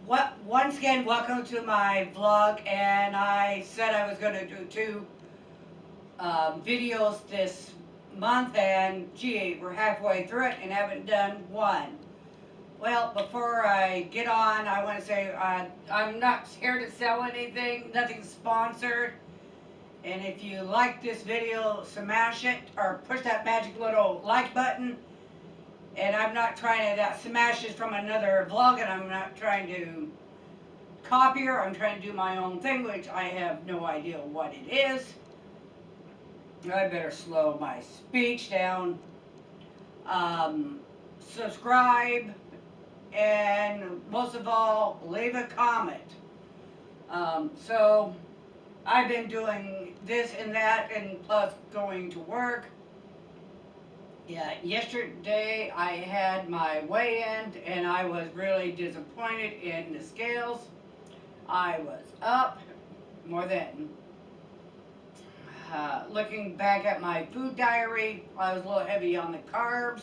Once again, welcome to my vlog. And I said I was going to do two videos this month, and gee, we're halfway through it and haven't done one. Well, before I get on, I want to say I'm not here to sell anything, nothing sponsored. And if you like this video, smash it or push that magic little like button. And I'm not trying to, that smash is from another vlog, and I'm not trying to copy her. I'm trying to do my own thing, which I have no idea what it is. I better slow my speech down. Um, Subscribe, and most of all, leave a comment. So I've been doing this and that, and plus going to work. Yeah, yesterday I had my weigh-in, and I was really disappointed in the scales. I was up more than looking back at my food diary. I was a little heavy on the carbs.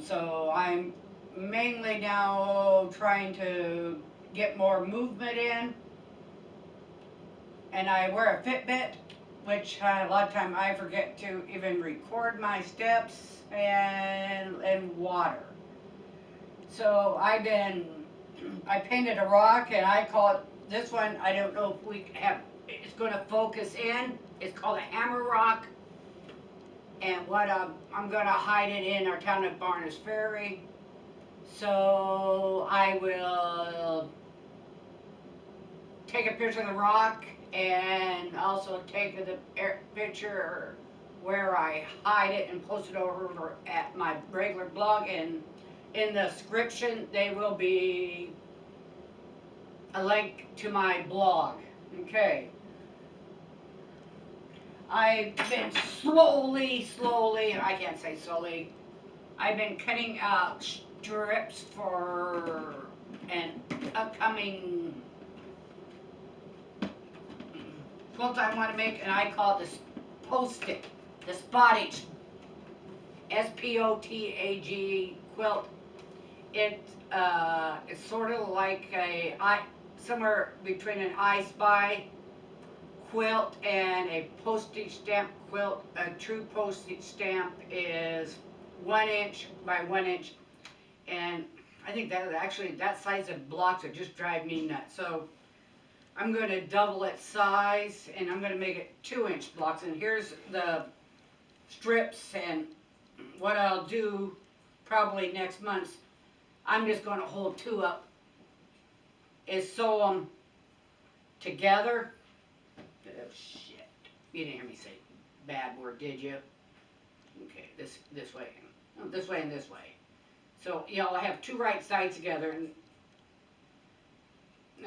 So I'm mainly now trying to get more movement in. And I wear a Fitbit, which a lot of time I forget to even record my steps and water. So I painted a rock, and I call it, this one, I don't know if we have, it's going to focus in. It's called a hammer rock. And what I'm going to hide it in our town of Barnes Ferry. So I will take a picture of the rock, and also take the picture where I hide it and post it over at my regular blog. And in the description, there will be a link to my blog. Okay. I've been slowly, I can't say slowly, I've been cutting out strips for an upcoming quilt I want to make, and I call it the Post-it, the Spottage, SPOTAG quilt. It's sort of like somewhere between an I Spy quilt and a postage stamp quilt. A true postage stamp is 1 inch by 1 inch, and I think that actually that size of blocks would just drive me nuts. So I'm going to double its size, and I'm going to make it 2-inch blocks. And here's the strips, and what I'll do probably next month, I'm just going to hold two up, is sew them together. Oh, shit. You didn't hear me say bad word, did you? Okay, this way. Oh, this way and this way. So, you know, I'll have two right sides together, and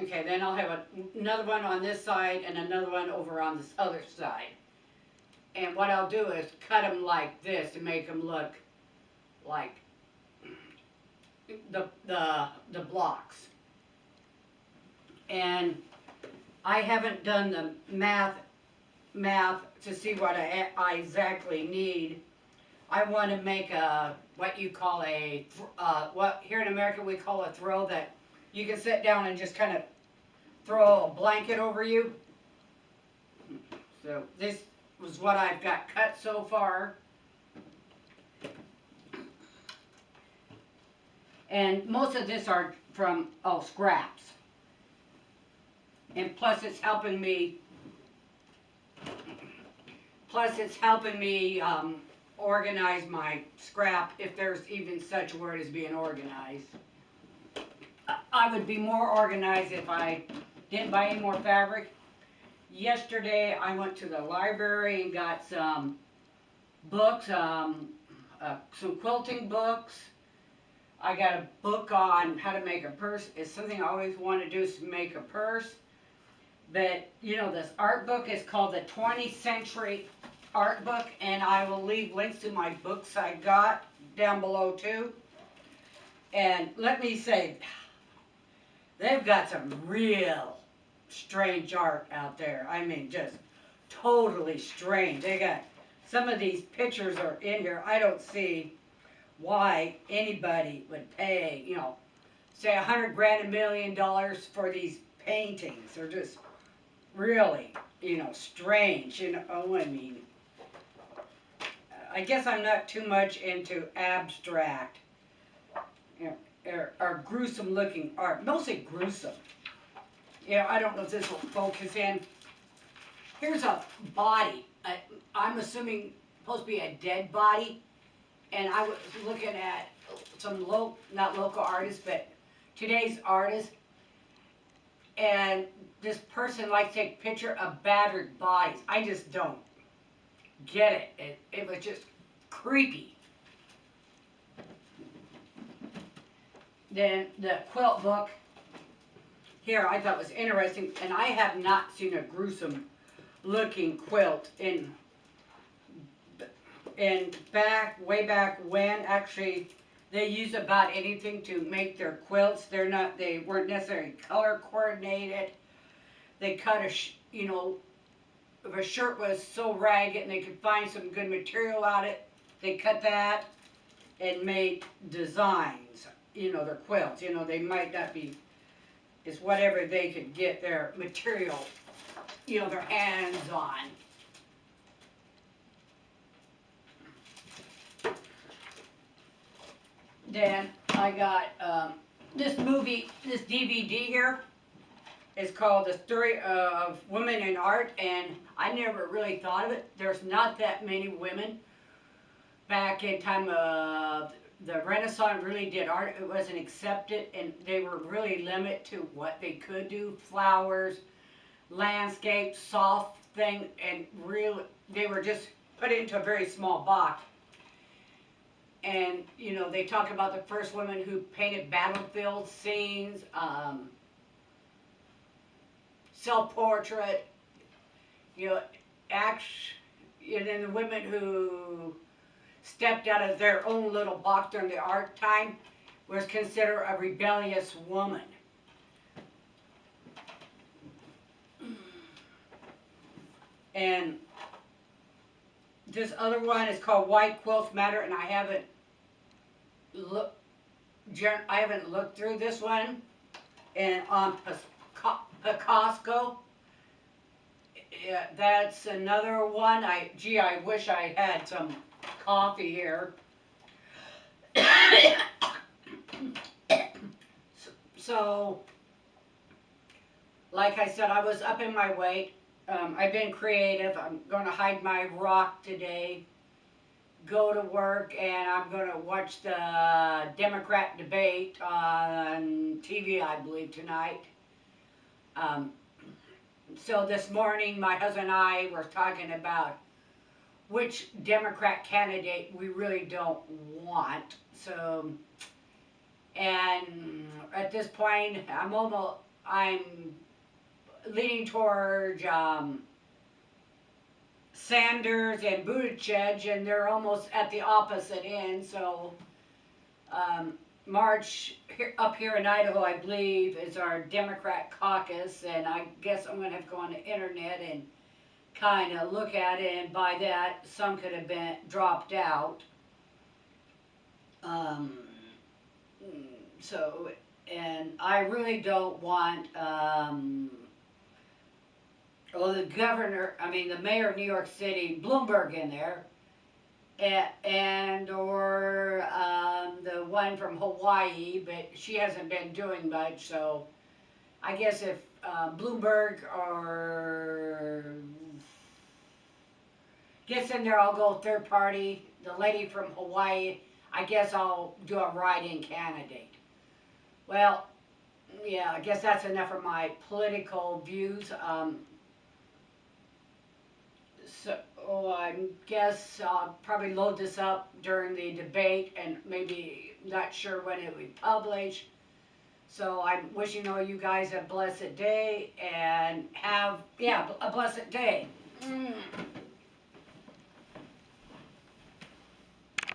okay, then I'll have another one on this side and another one over on this other side. And what I'll do is cut them like this to make them look like the blocks. And I haven't done the math to see what I exactly need. I want to make what you call what here in America we call a throw, that you can sit down and just kind of throw a blanket over you. So this was what I've got cut so far. And most of this are from, scraps. And plus it's helping me organize my scrap, if there's even such a word as being organized. I would be more organized if I didn't buy any more fabric. Yesterday I went to the library and got some books, some quilting books. I got a book on how to make a purse. It's something I always want to do, is make a purse. But, you know, this art book is called the 20th Century Art Book, and I will leave links to my books I got down below too. And let me say, they've got some real strange art out there. I mean, just totally strange. They got, some of these pictures are in here. I don't see why anybody would pay, you know, say $100 grand, $1 million for these paintings. They're just really, strange, I mean, I guess I'm not too much into abstract, or gruesome looking art, mostly gruesome. I don't know if this will focus in. Here's a body. I'm assuming supposed to be a dead body, and I was looking at some not local artists, but today's artists, and this person likes to take a picture of battered bodies. I just don't get it. It was just creepy. Then the quilt book here I thought was interesting, and I have not seen a gruesome looking quilt in way back when. Actually, they use about anything to make their quilts. They weren't necessarily color coordinated. They cut if a shirt was so ragged and they could find some good material out of it, they cut that and made designs, their quilts. They might not be, it's whatever they could get their material, their hands on. Then I got this DVD here. It's called The Story of Women in Art, and I never really thought of it. There's not that many women back in time of the Renaissance really did art. It wasn't accepted, and they were really limited to what they could do. Flowers, landscape, soft thing, and really they were just put into a very small box. And they talk about the first women who painted battlefield scenes, self-portrait, and then the women who stepped out of their own little box during the art time was considered a rebellious woman. And this other one is called White Quilts Matter, and I haven't looked through this one. And on Picasso, that's another one. I wish I had some coffee here. So, like I said, I was up in my weight. I've been creative. I'm going to hide my rock today, go to work, and I'm going to watch the Democrat debate on TV, I believe, tonight. So this morning, my husband and I were talking about which Democrat candidate we really don't want. So, and at this point, I'm leaning toward Sanders and Buttigieg, and they're almost at the opposite end. So, March up here in Idaho, I believe, is our Democrat caucus, and I guess I'm going to have to go on the internet and kind of look at it, and by that, some could have been dropped out. So, and I really don't want, the mayor of New York City, Bloomberg, in there, or the one from Hawaii, but she hasn't been doing much, so I guess if Bloomberg or gets in there, I'll go third party. The lady from Hawaii, I guess I'll do a write-in candidate. Well, yeah, I guess that's enough for my political views. So I guess I'll probably load this up during the debate, and maybe not sure when it will be published. So I'm wishing all you guys a blessed day, and have a blessed day.